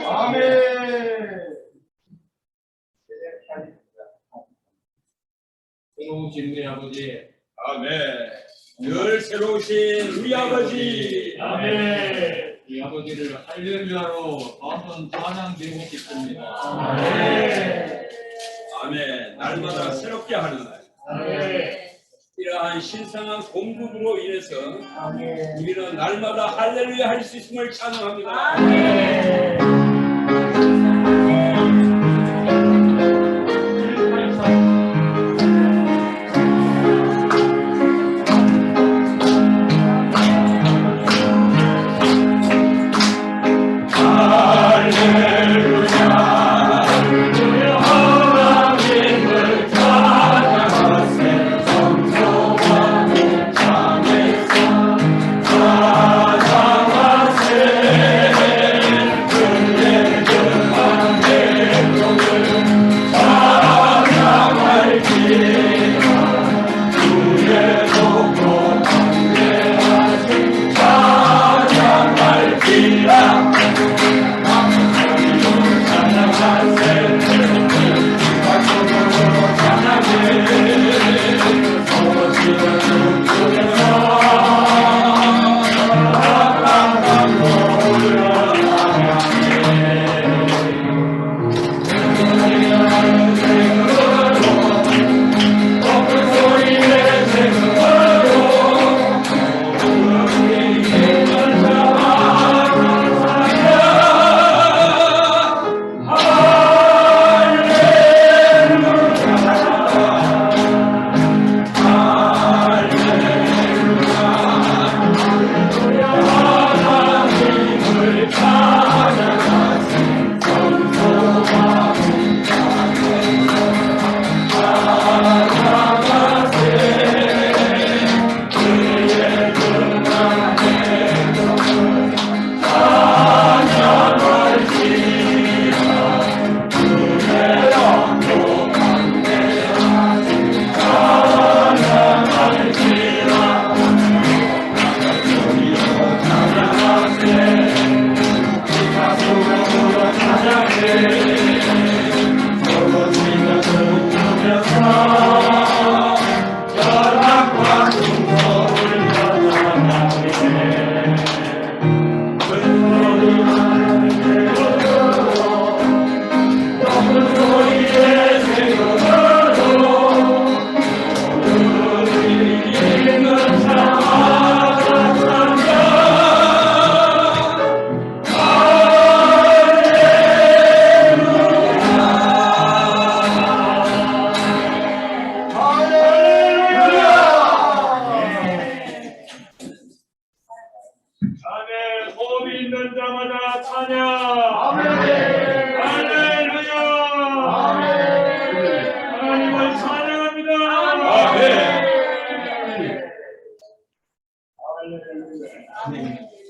아멘. 새로우신 우리 아버지, 아멘. 늘 새로우신 우리 아버지, 아멘. 이 아버지를 할렐루야로 한번 찬양드리고 싶습니다. 아멘. 아멘. 날마다 새롭게 하는 날. 아멘. 이러한 신성한 공급으로 인해서 아멘. 우리는 날마다 할렐루야 할 수 있음을 찬양합니다. 아멘.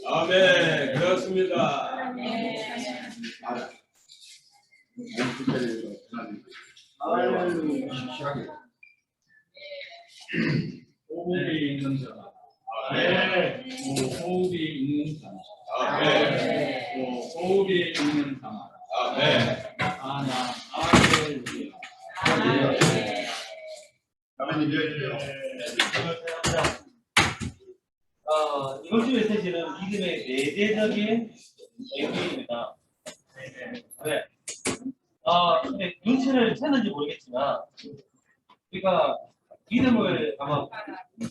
아멘. 그렇습니다. 호흡이 있는 사람. 아멘. 호흡이 있는 사람. 아멘. 호흡이 있는 사람. 아멘. 아멘. 이번 주 메시지는 믿음의 내재적인 의미입니다. 네. 근데 눈치를 챘는지 모르겠지만, 우리가 믿음을 아마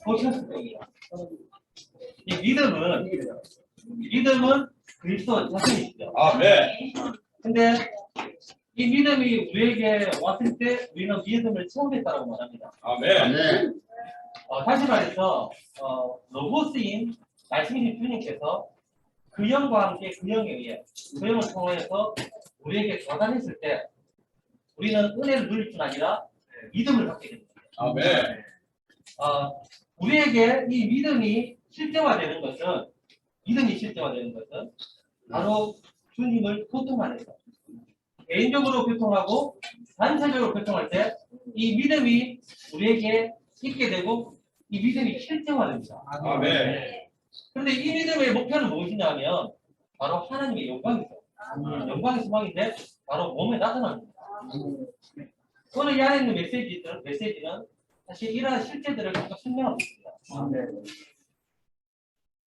보셨을 겁니다. 이 믿음은 그리스도 자신이시죠. 아멘. 근데 이 믿음이 우리에게 왔을 때 우리는 믿음을 체험했다고 말합니다. 아멘. 다시 말해서 로고스인 말씀이신 주님께서 그 영과 함께 그 영에 의해 그 영을 통해서 우리에게 전달했을 때 우리는 은혜를 누릴 뿐 아니라 믿음을 갖게 됩니다. 아멘. 우리에게 이 믿음이 실제화되는 것은 바로 주님을 교통하면서 개인적으로 교통하고 단체적으로 교통할 때 이 믿음이 우리에게 있게 되고 이 믿음이 실제화됩니다. 아멘. 그런데 이 믿음의 목표는 무엇이냐면 바로 하나님의 영광이죠. 영광의 소망인데 바로 몸에 나타납니다. 오늘 이 안에 있는 메시지는 사실 이러한 실제들을 계속 설명하고 있습니다.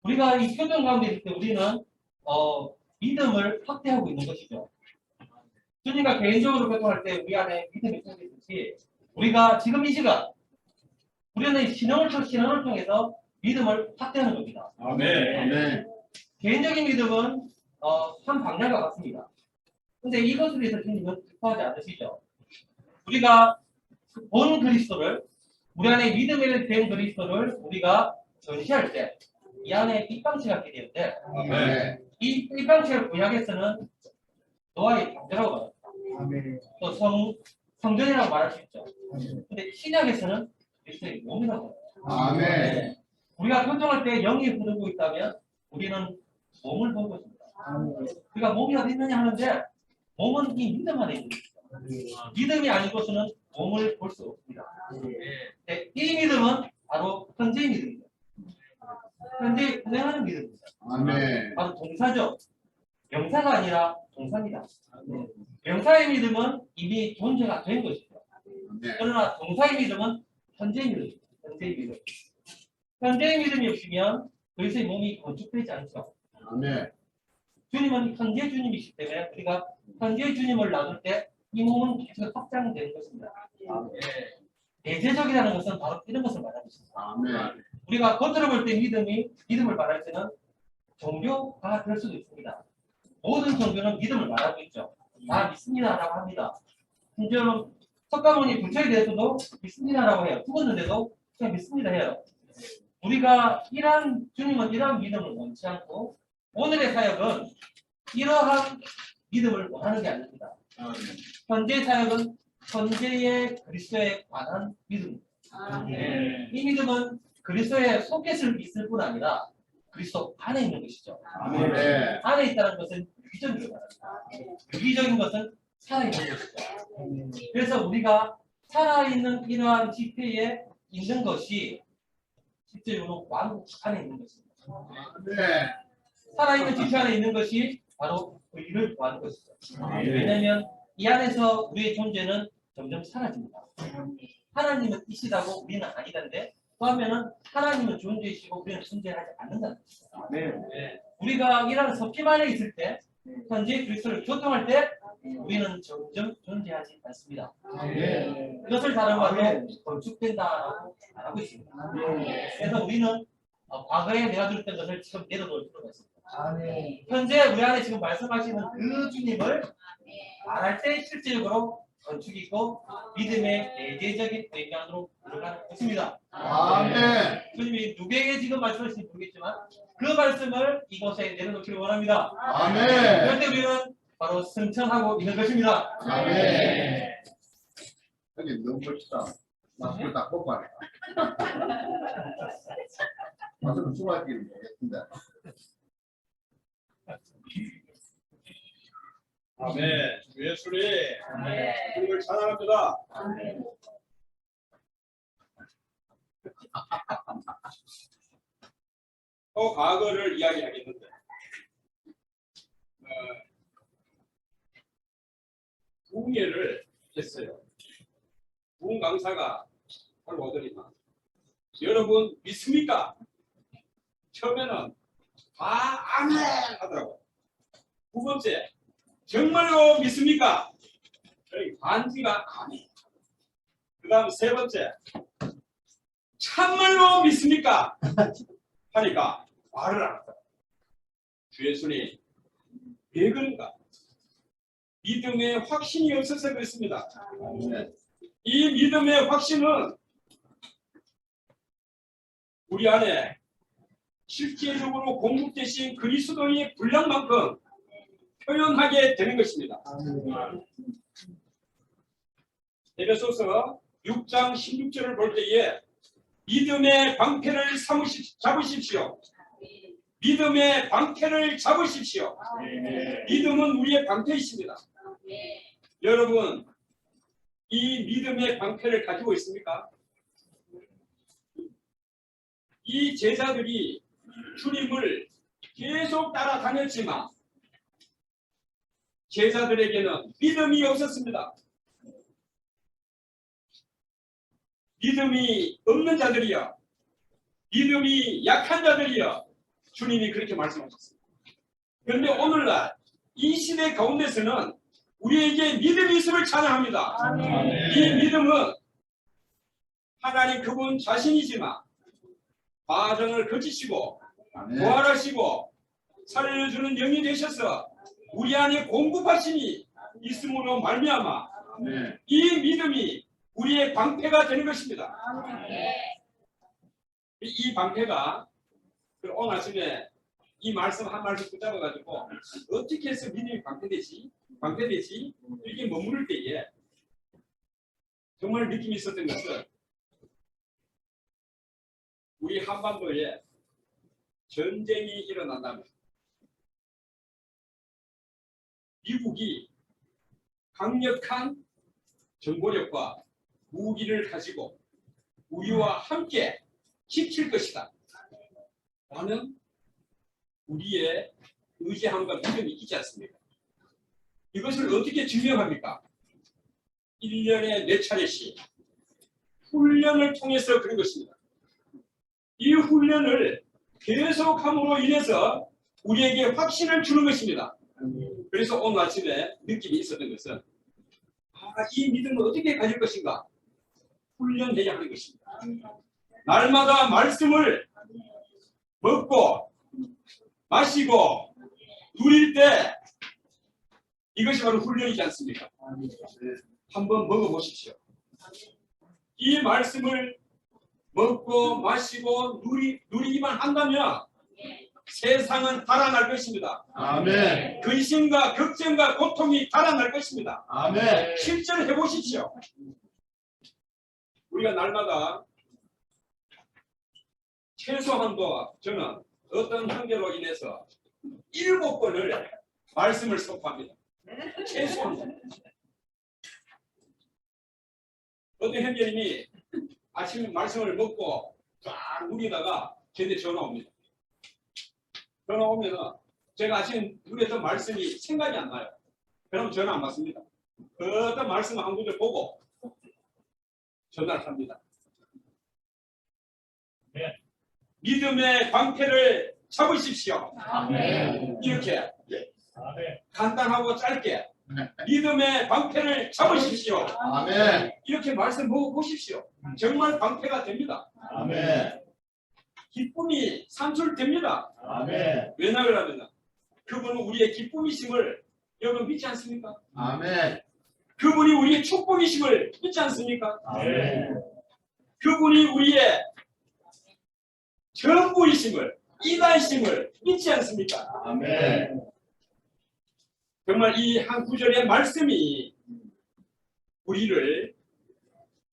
우리가 이 표정 가운데 있을 때 우리는 믿음을 확대하고 있는 것이죠. 주님과 개인적으로 교통할 때 우리 안에 믿음이 생기듯이 우리가 지금 이 시간 우리는 신앙을 통해서 믿음을 확대하는 겁니다. 아멘. 개인적인 믿음은 한 방향과 같습니다. 근데 이것에 대해서 주님은 기뻐하지 않으시죠. 우리가 본 그리스도를 우리 안에 믿음에 된 그리스도를 우리가 전시할 때 이 안에 입방체가 있게 되는데 아멘. 이 입방체를 구약에서는 노아의 방주라고 말합니다. 또 성전이라고 말할 수 있죠. 근데 신약에서는 그리스도의 몸이라고 합니다. 아멘. 우리가 교통할 때 영이 흐르고 있다면 우리는 몸을 본 것입니다. 우리가 몸이 어디 있느냐 하는데 몸은 이 믿음 안에 있는 것입니다. 믿음이 아니고서는 몸을 볼 수 없습니다. 네, 이 믿음은 바로 현재의 믿음입니다. 현재 운행하는 믿음입니다. 아멘. 바로 동사죠. 명사가 아니라 동사입니다. 명사의 믿음은 이미 존재가 된 것이죠. 그러나 동사의 믿음은 현재의 믿음입니다. 현재의 믿음. 현재의 믿음이 없으면 그리스도의 몸이 건축되지 않죠. 아멘. 주님은 현재 주님이시기 때문에 우리가 현재 주님을 나눌 때 이 몸은 계속 확장되는 것입니다. 내재적이라는 것은 바로 이런 것을 말하고 있습니다. 아멘. 우리가 겉으로 볼 때 믿음을 말할 때는 종교가 될 수도 있습니다. 모든 종교는 믿음을 말하고 있죠. 다 믿습니다라고 합니다. 심지어는 석가모니 부처에 대해서도 믿습니다라고 해요. 죽었는데도 그냥 믿습니다 해요. 우리가 주님은 이러한 믿음을 원치 않고 오늘의 사역은 이러한 믿음을 원하는 게 아닙니다. 현재 사역은 현재의 그리스도에 관한 믿음입니다. 이 믿음은 그리스도의 소켓을 있을 뿐 아니라 그리스도 안에 있는 것이죠. 아멘. 안에 있다는 것은 유기적인 것입니다. 유기적인 것은 살아있는 것이죠. 그래서 우리가 살아있는 이러한 지폐에 있는 것이 실제로 왕국 안에 있는 것입니다. 네. 살아있는 지폐 안에 있는 것이 바로 의를 구하는 것이죠. 왜냐하면 이 안에서 우리의 존재는 점점 사라집니다. 하나님은 이시다고 우리는 아니던데 또 하면은 하나님은 존재이시고 우리는 존재하지 않는다는 것입니다. 우리가 이런 섭김 안에 있을 때 현재 그리스도를 교통할 때 우리는 점점 존재하지 않습니다. 그것을 다른 말로 건축된다라고 말하고 있습니다. 그래서 우리는 과거에 내가 들었던 것을 지금 내려놓을 필요가 있습니다. 현재 우리 안에 지금 말씀하시는 그 주님을 말할 때 실질적으로 건축이 있고 믿음의 내재적인 영향으로 들어가는 것입니다. 아멘. 주님이 누구에게 지금 말씀하시는지 모르겠지만 그 말씀을 이곳에 내려놓기를 원합니다. 아멘. 그럴 때 우리는 바로 승천하고 있는 것입니다. 아멘. 여기 너무 멋지다. 마스크 딱 뽑고 하네. 마스크 수고할지는 모르겠는데. 아멘. 주 예수님, 주님을 찬양합니다. 과거를 이야기하겠는데, 부흥회를 했어요. 부흥 강사가 바로 오더니만 여러분 믿습니까? 처음에는 다 아멘 하더라고요. 두 번째, 정말로 믿습니까? 반지가 아멘. 그 다음 세 번째, 참말로 믿습니까? 하니까 말을 안 하더라고요. 주 예수님, 왜 그런가? 믿음의 확신이 없어서 그렇습니다. 이 믿음의 확신은 우리 안에 실제적으로 공급되신 그리스도의 분량만큼 표현하게 되는 것입니다. 에베소서 6장 16절을 볼 때에 믿음의 방패를 잡으십시오. 믿음의 방패를 잡으십시오. 믿음은 우리의 방패이십니다. 여러분, 이 믿음의 방패를 가지고 있습니까? 이 제자들이 주님을 계속 따라다녔지만 제자들에게는 믿음이 없었습니다. 믿음이 없는 자들이여, 믿음이 약한 자들이여, 주님이 그렇게 말씀하셨습니다. 그런데 오늘날 이 시대 가운데서는 우리에게 믿음이 있음을 찬양합니다. 아멘. 이 믿음은 하나님 그분 자신이지만 과정을 거치시고 아멘. 부활하시고 살려주는 영이 되셔서 우리 안에 공급하심이 있음으로 말미암아 아멘. 이 믿음이 우리의 방패가 되는 것입니다. 이 방패가 오늘 아침에 이 말씀 한 말씀 붙잡아가지고 어떻게 해서 믿음이 방패되지 이렇게 머무를 때에 정말 느낌이 있었던 것은 우리 한반도에 전쟁이 일어난다면 미국이 강력한 정보력과 무기를 가지고 우리와 함께 지킬 것이다 라는 우리의 의지함과 믿음이 있지 않습니까? 이것을 어떻게 증명합니까? 1년에 4차례씩 훈련을 통해서 그런 것입니다. 이 훈련을 계속함으로 인해서 우리에게 확신을 주는 것입니다. 그래서 오늘 아침에 느낌이 있었던 것은 이 믿음을 어떻게 가질 것인가? 훈련해야 하는 것입니다. 날마다 말씀을 먹고 마시고 누릴 때 이것이 바로 훈련이지 않습니까? 한번 먹어보십시오. 이 말씀을 먹고 마시고 누리기만 한다면 세상은 달아날 것입니다. 아멘. 근심과 걱정과 고통이 달아날 것입니다. 아멘. 실천해 보십시오. 우리가 날마다 최소한도 저는 어떤 형제로 인해서 7번을 말씀을 선포합니다. 최소한도. 어떤 형제님이 아침에 말씀을 먹고 쫙 누리다가 저한테 전화 옵니다. 전화 오면은 제가 아침에 누렸던 말씀이 생각이 안 나요. 그럼 전화 안 받습니다. 어떤 말씀 한 구절 보고 전화를 합니다. 네. 믿음의 방패를 잡으십시오. 아멘. 이렇게 아멘. 간단하고 짧게 믿음의 방패를 잡으십시오. 아멘. 이렇게 말씀 보고 보십시오. 정말 방패가 됩니다. 아멘. 기쁨이 산출됩니다. 아멘. 왜냐 그러면 그분은 우리의 기쁨이심을 여러분 믿지 않습니까? 아멘. 그분이 우리의 축복이심을 믿지 않습니까? 아멘. 그분이 우리의 전부이심을 이다이심을 믿지 않습니까? 아멘. 정말 이 한 구절의 말씀이 우리를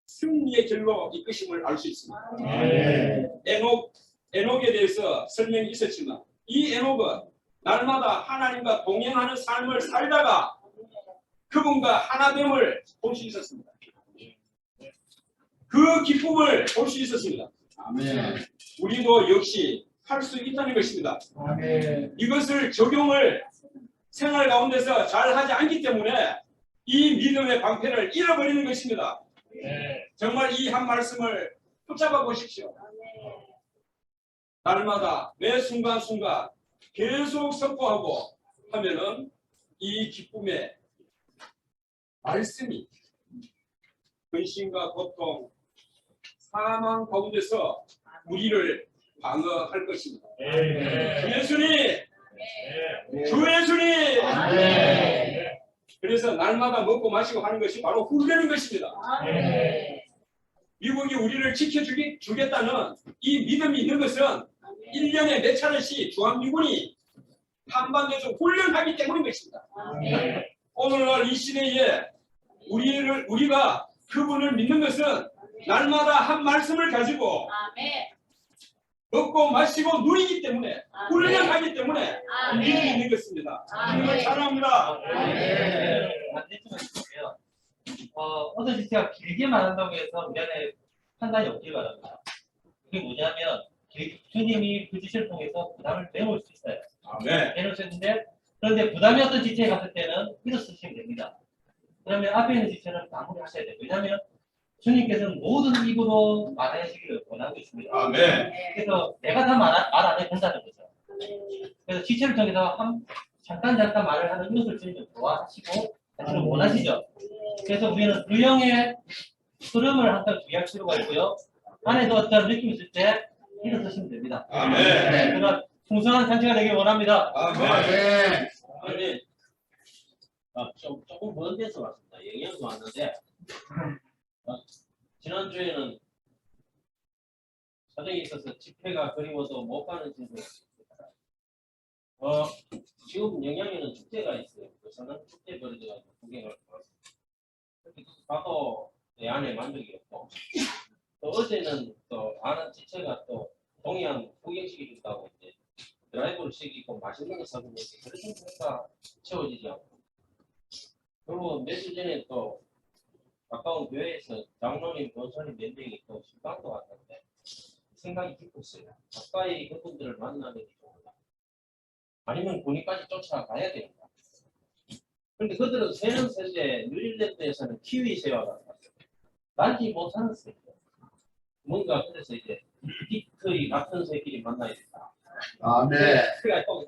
승리의 길로 이끄심을 알 수 있습니다. 아멘. 에녹에 대해서 설명이 있었지만 이 에녹은 날마다 하나님과 동행하는 삶을 살다가 그분과 하나됨을 볼 수 있었습니다. 그 기쁨을 볼 수 있었습니다. 아멘. 우리도 역시 할 수 있다는 것입니다. 아멘. 이것을 적용을 생활 가운데서 잘 하지 않기 때문에 이 믿음의 방패를 잃어버리는 것입니다. 네. 정말 이 한 말씀을 붙잡아 보십시오. 날마다 매 순간순간 계속 선포하고 하면은 이 기쁨의 말씀이 근심과 고통, 사망 가운데서 우리를 방어할 것입니다. 네. 주 예수님! 네. 주 예수님! 아멘. 그래서 날마다 먹고 마시고 하는 것이 바로 훈련인 것입니다. 네. 미국이 우리를 지켜주겠다는 이 믿음이 있는 것은 1년에 4차례씩 주한미군이 한반도에서 훈련하기 때문인 것입니다. 네. 오늘날 이 시대에 우리가 그분을 믿는 것은 날마다 한 말씀을 가지고 먹고 마시고 누리기 때문에 훈련하기 때문에 믿음이 있는 것입니다. 정말 잘합니다. 네. 반대쪽에 있고요. 어제 제가 길게 말한다고 해서 우리 안에 판단이 없길 바랍니다. 그게 뭐냐면 주님이 그 지시를 통해서 부담을 내놓을 수 있어요. 네. 내놓을 수 있는데 그런데 부담이 없던 지체에 갔을 때는 이렇게 쓰시면 됩니다. 그러면 앞에 있는 지체는 마무리하셔야 돼요. 왜냐하면 주님께서는 모든 입으로 말하시기를 원하고 있습니다. 아멘. 그래서 내가 다 말 안 해도 된다는 거죠. 그래서 지체를 통해서 잠깐 말을 하는 이것을 주님은 좋아하시고 자신은 원하시죠. 그래서 우리는 유형의 흐름을 항상 주의할 필요가 있고요. 안에도 어떤 느낌이 있을 때 이렇게 쓰시면 됩니다. 아멘. 그런 풍성한 잔치가 되길 원합니다. 아멘. 아니, 조금 먼 데서 왔습니다. 영양도 왔는데, 지난주에는 사정이 있어서 집회가 그리워서 못 가는 집에 지금 영양에는 축제가 있어요. 그래서는 축제 벌어져서 구경을 왔습니다. 가도 내 안에 만족이 없고, 또 어제는 또 아는 지체가 또 동해안 구경시키고 있다고 이제 드라이브를 시키고 맛있는 거 사주는데 그렇게 뭔가 채워지지 않고 그리고 몇 주 전에 또 가까운 교회에서 장로님, 권사님 몇 명이 또 식당도 왔는데 생각이 깊었어요. 가까이 그분들을 만나는 게 좋은가 아니면 군위까지 쫓아가야 되는가. 그런데 그들은 새는 새인데 뉴질랜드에서는 키위 새와 같았어요. 날지 못하는 새예요. 뭔가 그래서 이제 디트의 같은 새끼리 만나야 된다. 아멘. 그가 또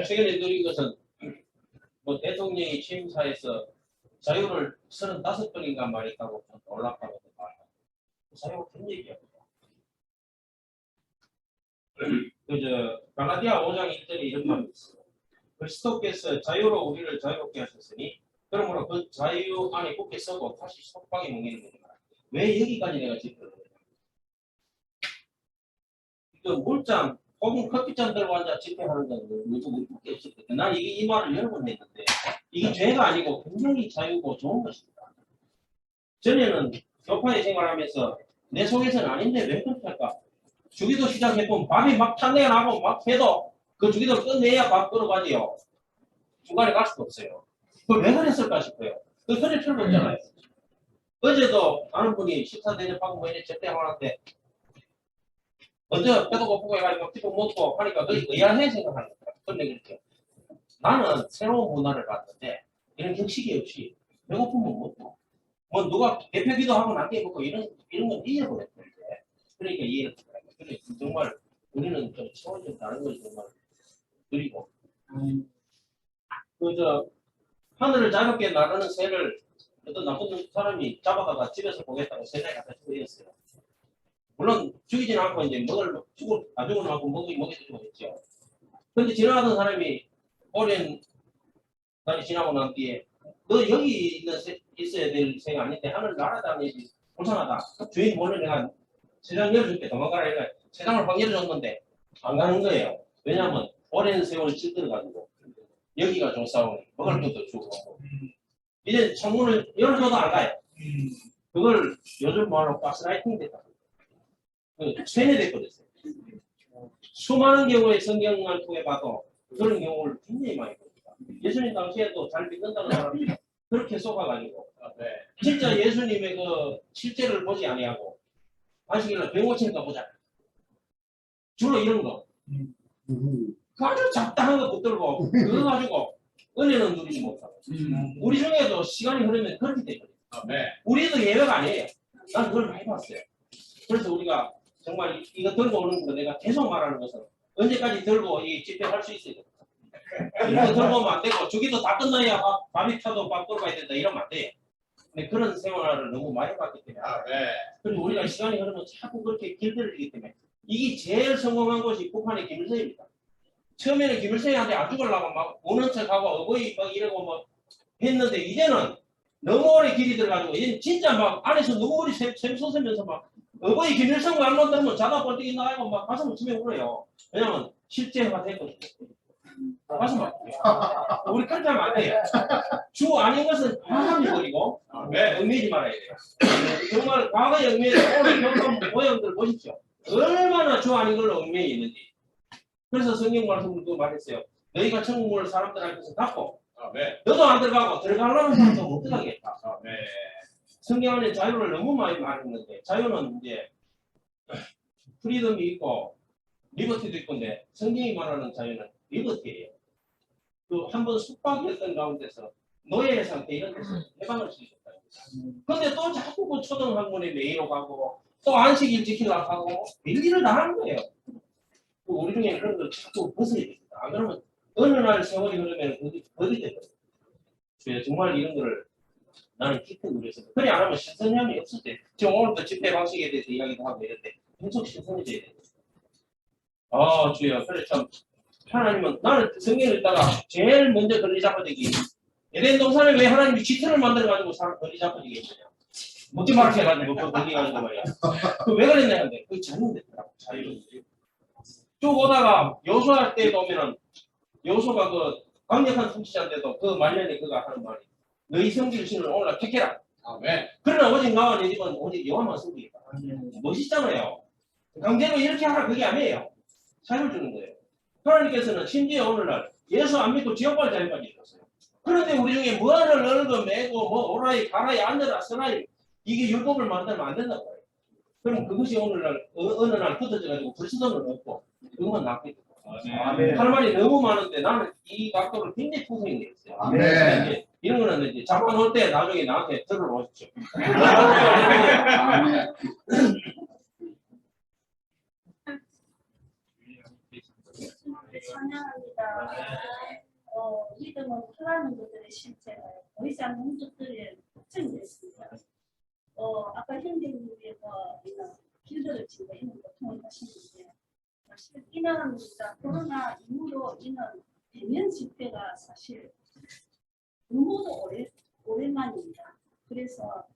최근에 누린 것은 뭐 대통령이 취임사에서 자유를 35번인가 말했다고 올라가고 자유가 된 얘기합니다. 그저 갈라디아 5장 1절에 이런 말이 있어요. 그리스도께서 자유로 우리를 자유롭게 하셨으니 그러므로 그 자유 안에 굳게 서고 다시 속박에 뭉개는 겁니다. 왜 여기까지 내가 짚어요? 그 물잔 혹은 커피잔 들고 앉아 집회하는 건 요즘 우리 없을 때. 난 이 말을 여러 번 했는데 이게 죄가 아니고 굉장히 자유고 좋은 것입니다. 전에는 교파에 생활하면서 내 속에서는 아닌데 왜 그렇게 할까? 주기도 시작해보면 밥이 막 탄내가 나고 막 해도 그 주기도를 끝내야 밥 끌어가지요. 중간에 갈 수가 없어요. 그걸 왜 그랬을까 싶어요. 그 소리 필요가 없잖아요. 어제도 아는 분이 식사 대접하고 뭐 이제 접대하는데 먼저 배도 고프고 해가지고 기도 먹고 하니까 거의 의아해 생각하는 거야. 근데 그렇게 나는 새로운 문화를 봤는데 이런 격식이 없이 배고프면 먹고 뭐 누가 대표기도 하고 낮게 먹고 이런 건 잊어버렸는데 그러니까 이해를 하더라고요. 그래 정말 우리는 좀 차원이 좀 다른 걸 정말 드리고 그저 하늘을 자유롭게 나르는 새를 어떤 나쁜 사람이 잡아다가 집에서 보겠다고 새를 갖다 주었어요. 물론 죽이지는 않고 이제 안 죽을 만큼 먹여주고 했죠. 근데 지나가던 사람이 오랜 날이 지나고 난 뒤에 너 여기 있어야 될 새가 아닌데 하늘 날아다니지 불쌍하다. 주인 몰래 내가 세상 열어줄게 도망가라 해가 세상을 확 열어줬는데 안 가는 거예요. 왜냐하면 오랜 세월을 찔들어가지고 여기가 조사오니 먹을 것도 주고 이제 창문을 열어줘도 안 가요. 그걸 요즘 말로 가스라이팅 됐다. 세뇌됐거든요. 수많은 경우에 성경을 통해 봐도 그런 경우를 굉장히 많이 봅니다. 예수님 당시에도 잘 믿는다는 사람이 그렇게 속아가지고 진짜 예수님의 그 실제를 보지 아니하고 안식일날 병고치니까 보자. 주로 이런 거. 아주 잡다한 거 붙들고 그거 가지고 은혜는 누리지 못하고 우리 중에도 시간이 흐르면 그렇게 되거든요. 우리도 예외가 아니에요. 난 그걸 많이 봤어요. 그래서 우리가 정말 이거 들고 오는 거 내가 계속 말하는 것은 언제까지 들고 이 집회할 수 있어야 돼. 이거 들고 오면 안 되고 주기도 다 끝나야 밥이 타도 밥 들어가야 된다 이러면 안 돼요. 근데 그런 생활을 너무 많이 봤기 때문에 그리고 우리가 시간이 흐르면 자꾸 그렇게 길들이기 때문에 이게 제일 성공한 것이 북한의 김일성입니다. 처음에는 김일성한테 안 죽으려고 막 오는 척하고 어버이 막 이러고 뭐 했는데 이제는 너무 오래 길이 들어가지고 이제 진짜 막 안에서 눈물이 샘솟으면서 막 어버이 김일성 말만 들으면 자다 번뜩이 나가고 막 가슴을 치며 울어요. 왜냐면 실제화 됐거든요. 가슴 아프요. 우리 그렇게 하면 안 돼요. 주 아닌 것은 과감히 버리고 얽매이지 말아야 돼요. 정말 과거의 얽매이는 오늘 경험 모형들 보십시오. 얼마나 주 아닌 걸로 얽매이 있는지. 그래서 성경 말씀도 말했어요. 너희가 천국을 사람들한테서 갖고 너도 안 들어가고 들어가려는 사람도 못 들어가겠다. 성경 안에 자유를 너무 많이 말했는데 자유는 이제 프리덤이 있고 리버티도 있건데 성경이 말하는 자유는 리버티예요. 그 한 번 숙박했던 가운데서 노예 상태 이런 데서 해방을 시켰다. 근데 또 자꾸 그 초등학문에 매이로 가고 또 안식일 지키려고 하고 일일을 다 하는 거예요. 우리 중에 그런 걸 자꾸 벗어야 됩니다. 안 그러면 어느 날 세월이 흐르면 어디 되거든요. 정말 이런 거를 나는 깊이 누렸습니다. 그래 안 하면 신선함이 없을 때 지금 오늘도 집회 방식에 대해서 이야기도 하고 이랬는데 계속 신선해져야 돼요. 아 주여 그래 참 하나님은 나는 성경을 읽다가 제일 먼저 거리 잡아들기 에덴 동산에 왜 하나님이 쥐털을 만들어가지고 사람 거리 잡아들게 했느냐 먹지 말게 해가지고 그 거리 가지고 말이야 그 왜 그랬냐 근데 그 자유됐더라고 자유 쭉 오다가 여호수아 때 보면은 여호수아가 그 강력한 통치자인데도 그 말년에 그가 하는 말이 너희 성기를 신을 오늘날 택해라 아멘. 그러나 오직 나와 내 집은 오직 여호와만 섬기겠다 멋있잖아요 강제로 이렇게 하라 그게 아니에요 자유를 주는 거예요 하나님께서는 심지어 오늘날 예수 안 믿고 지옥 갈 자유까지 줬어요 그런데 우리 중에 뭐를 널고 매고 뭐 오라이 가라이 앉아라 서라이 이게 율법을 만들면 안 된다고 해요 그럼 그것이 오늘날 어느 날 굳어져 가지고 불수성을 얻고 그건 낫겠죠 아멘. 할 말이 너무 많은데 나는 이 각도를 굉장히 풍성히 냈어요 아멘. 이런 거는 이제 잡아놓을 때 나중에 나한테 들어오십시오 아멘. 찬양합니다. 믿음은 플라는 것들의 실제가 보이지 않는 것들의 특징이 됐습니다. 아까 현대인들에서 이런 길들을 지고 있는 거 통역하시는데 사실 이는 코로나 이후로 이는 대면 집회가 사실 너무도 오랜만입니다. 그래서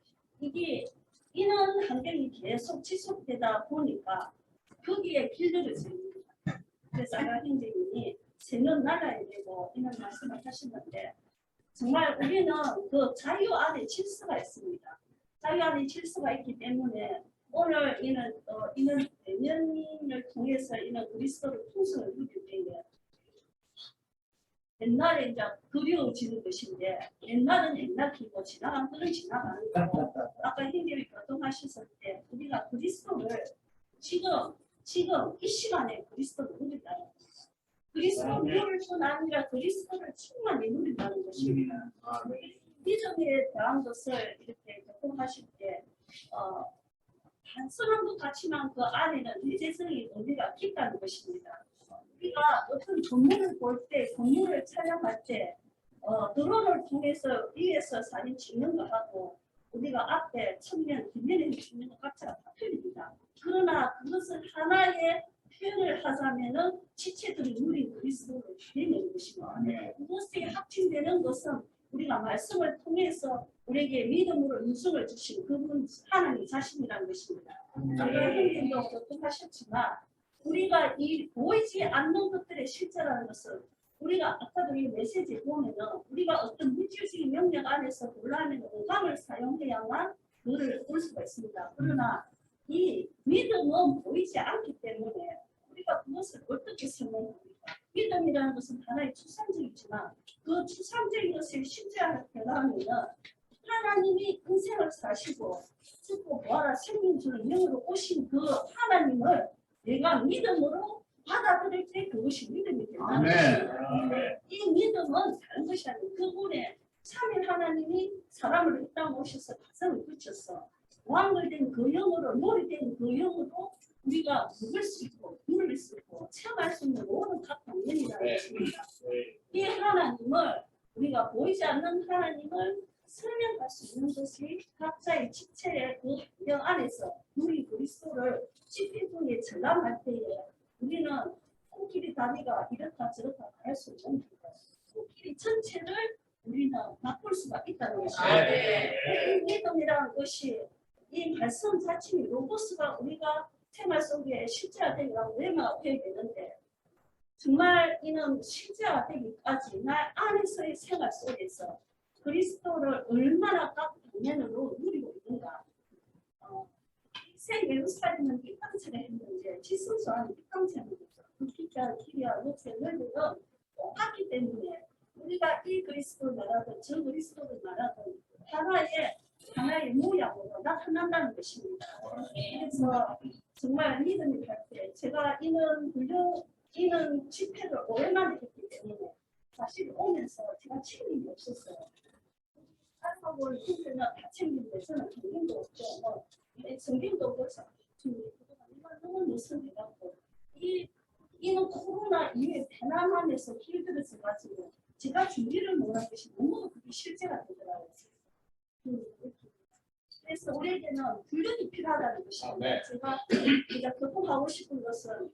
이게 이런 환경이 계속 지속되다 보니까 거기에 길들을 지습니다. 그래서 아까 형제님이 새는 나라에 대고 이런 말씀을 하시는데 정말 우리는 그 자유 안에 질서가 있습니다. 자유 안에 질서가 있기 때문에 오늘 이는 대면을 통해서 이는 그리스도를 풍성을 누릴 때에 옛날에 이제 그리워지는 것인데 옛날은 옛날이고 지나간 거는 지나가는 거고 아까 형님이 교통하셨을 때 우리가 그리스도를 지금 이 시간에 그리스도를 누린다는 거예요. 그리스도 누릴 뿐 아니라 그리스도를 충만히 누린다는 것입니다. 믿음에 대한 것을 이렇게 교통하실 때 단순한 것 같지만 그 안에는 내재성이 의미가 깊다는 것입니다. 우리가 어떤 건물을 볼 때, 건물을 촬영할 때, 드론을 통해서 위에서 사진 찍는 것하고 우리가 앞에 측면, 뒷면에 찍는 것 각자가 다 틀립니다. 그러나 그것을 하나의 표현을 하자면은 지체들이 누린 그리스도를 드리는 것이고 그것이 합친되는 것은 우리가 말씀을 통해서 우리에게 믿음으로 인승을 주신 그분 하나님 자신이라는 것입니다. 제가 형님도 교통하셨지만 우리가 이 보이지 않는 것들의 실제라는 것은 우리가 아까도 이 메시지 보면은 우리가 어떤 물질적인 영역 안에서 곤란한 오감을 사용해야만 그를 볼 수가 있습니다. 그러나 이 믿음은 보이지 않기 때문에 우리가 그것을 어떻게 설명합니까? 믿음이라는 것은 하나의 추상적이지만 그 추상적인 것을 실제화하려면 하나님이 인생을 사시고 죽고 부활하 생명 주는 영으로 오신 그 하나님을 내가 믿음으로 받아들일 때 그것이 믿음이 된다는 것입니다. 이 믿음은 다른 것이 아니고 그분의 삼일 하나님이 사람을 이 땅에 오셔서 가정을 붙여서 왕을 된 그 영으로 놀이 된 그 영으로 우리가 먹을 수 있고 누릴 수 있고 체험할 수 있는 모든 각 방면이라는 것입니다. 이 하나님을 우리가 보이지 않는 하나님을 설명할 수 있는 것이 각자의 지체의 그 환경 안에서 우리 그리스도를 집회 중에 전람할 때에 우리는 코끼리 다리가 이렇다 저렇다 할 수 없는 거예요. 코끼리 전체를 우리는 맛볼 수가 있다는 것입니다. 이 믿음이라는 것이 이 말씀 자체의 로고스가 우리가 생활 속에 실제화되기라고 외면하고 해야 되는데 정말 이는 실제화되기까지 날 안에서의 생활 속에서 그리스도를 얼마나 각 방면으로 누리고 있는가. 새 예루살렘은 빗방체를 했는데 지성소 안에 빗방체는 거죠. 그 기자, 키리아, 로체, 너희들은 똑같기 때문에 우리가 이 그리스도를 말하든 저 그리스도를 말하든 하나의 모양으로 나타난다는 것입니다. 그래서 정말 믿음이 갈 때 제가 이는 집회를 오랜만에 했기 때문에 사실 오면서 제가 챙긴 게 없었어요. 알파고를 그때는 다 챙긴데 저는 성경도 없죠. 뭐 성경도 없어서 너무 무서워해갖고 이는 코로나 이후에 편안함에서 길들여서 가지고 제가 준비를 못한 것이 너무 그게 실제가 되더라고요. 그래서 우리에게는 훈련이 필요하다는 것입니다. 네. 제가 극복하고 싶은 것은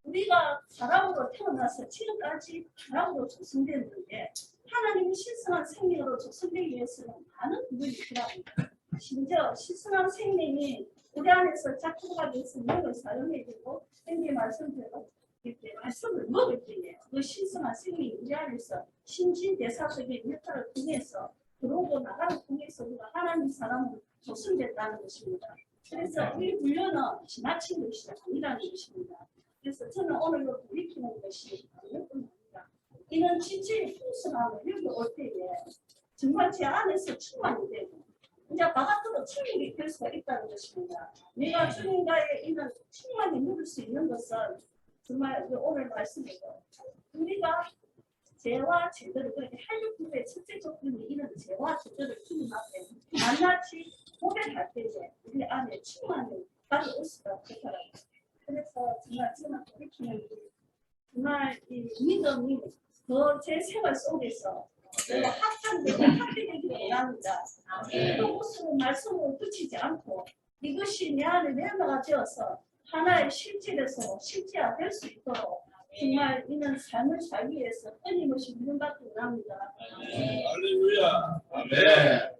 우리가 사람으로 태어나서 지금까지 사람으로 조성됐는데 하나님의 신성한 생명으로 조성되기 위해서는 많은 부분이 필요합니다. 심지어 신성한 생명이 우리 안에서 작동하기 위해서 능력을 사용해야 되고 형님 말씀대로 이렇게 말씀을 먹을 때에 그 신성한 생명이 우리 안에서 신진대사적인 역할을 통해서 들어오고 나가는 통해서 우리가 하나님 사람으로 조성됐다는 것입니다. 그래서 우리 훈련은 지나친 것이 아니라는 것입니다. 그래서 저는 오늘 돌이키는 것이 몇 분입니다. 이는 지체의 풍성함을 여기 올 때에 정말 제 안에서 충만이 되고 이제 바깥으로 충분히 될 수가 있다는 것입니다. 내가 주님과의 이런 충만히 누릴 수 있는 것은 정말 오늘 말씀이고 우리가 죄와 제도를 한육부의 첫째 조건이 이런 죄와 제도를 주님 앞에 낱낱이 고백할 때에 우리 안에 충만을 가져올 수가 없더라고요. 그래서 정말 저는 돌이키는 정말 이 믿음이 더 제 생활 속에서 확장되고 확대되기를 원합니다. 그것으로 말씀을 붙이지 않고 이것이 내 안에 매너가 되어서 하나의 실질에서 실제화될 수 있도록 정말 이는 삶을 살기 위해서 끊임없이 훈련받기 원합니다. 할렐루야. 네.